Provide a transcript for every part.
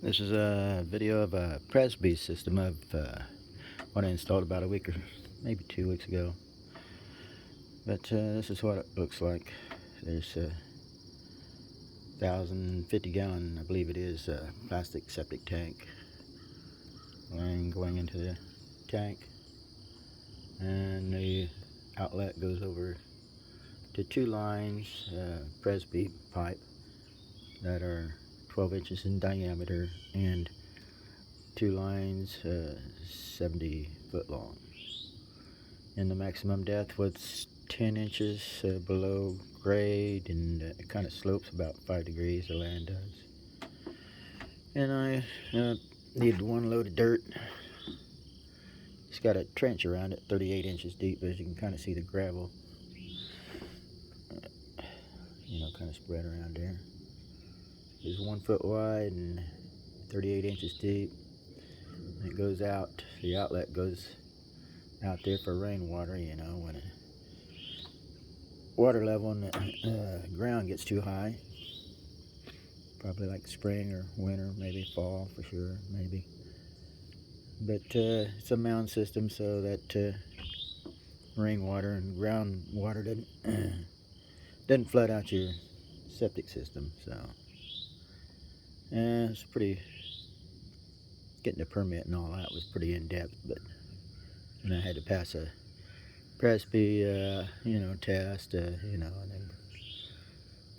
This is a video of a presby system of what I installed about a week or maybe 2 weeks ago. But this is what it looks like. There's a 1,050 gallon, I believe it is, plastic septic tank line going into the tank, and the outlet goes over to two lines, presby pipe that are 12 inches in diameter, and two lines 70 foot long, and the maximum depth was 10 inches below grade, and it kind of slopes about 5 degrees, the land does. And I needed one load of dirt. It's got a trench around it, 38 inches deep, as you can kind of see the gravel kind of spread around there. It's 1 foot wide and 38 inches deep. And it goes out, the outlet goes out there for rainwater, when the water level in the ground gets too high. Probably like spring or winter, maybe fall for sure, maybe. But it's a mound system, so that rainwater and groundwater doesn't flood out your septic system. So it's pretty, getting a permit and all that was pretty in-depth, and I had to pass a presby test, and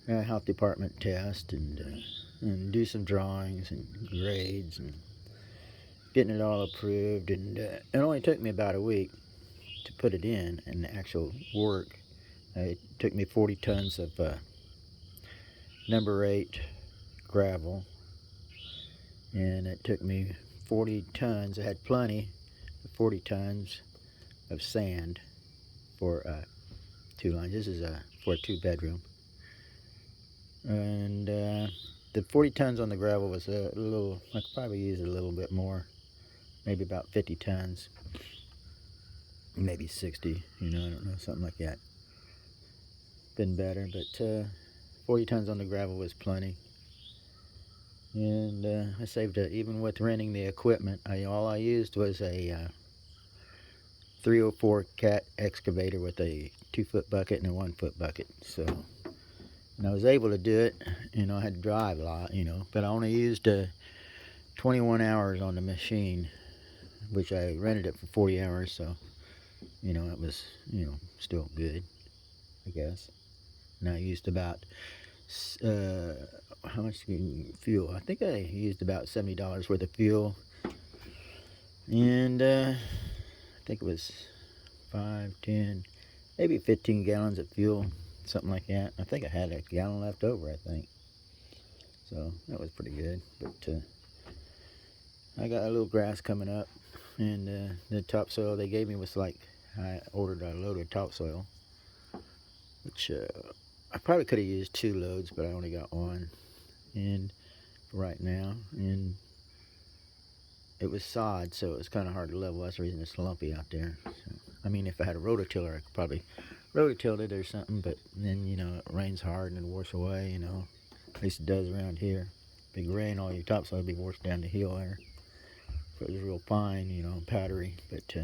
then a health department test, and do some drawings and grades and getting it all approved. And it only took me about a week to put it in, and the actual work. It took me 40 tons of number 8 gravel, and it took me 40 tons. I had plenty of 40 tons of sand for 2 lines. This is for a 2-bedroom, and the 40 tons on the gravel was a little, I could probably use a little bit more, maybe about 50 tons, maybe 60, I don't know, something like that. Been better, but 40 tons on the gravel was plenty. And I saved it, even with renting the equipment. All I used was a 304 cat excavator with a 2-foot bucket and a 1-foot bucket. So, and I was able to do it. I had to drive a lot, but I only used 21 hours on the machine, which I rented it for 40 hours. So, it was, still good, I guess. And I used about how much fuel? I think I used about $70 worth of fuel, and I think it was 5, 10, maybe 15 gallons of fuel, something like that. I think I had a gallon left over, I think. So that was pretty good. But I got a little grass coming up, and the topsoil they gave me was like, I ordered a load of topsoil, which I probably could have used 2 loads, but I only got 1, and right now, and it was sod, so it was kind of hard to level. That's the reason it's lumpy out there. So, I mean, if I had a rototiller, I could probably rototill it or something, but then, it rains hard and it washes away, at least it does around here. Big rain, all your topsoil would be washed down the hill there. If it was real fine, powdery. But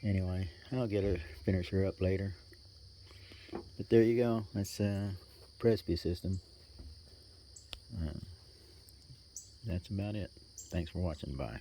anyway, I'll get her, finish her up later. But there you go. That's a presby system. That's about it. Thanks for watching. Bye.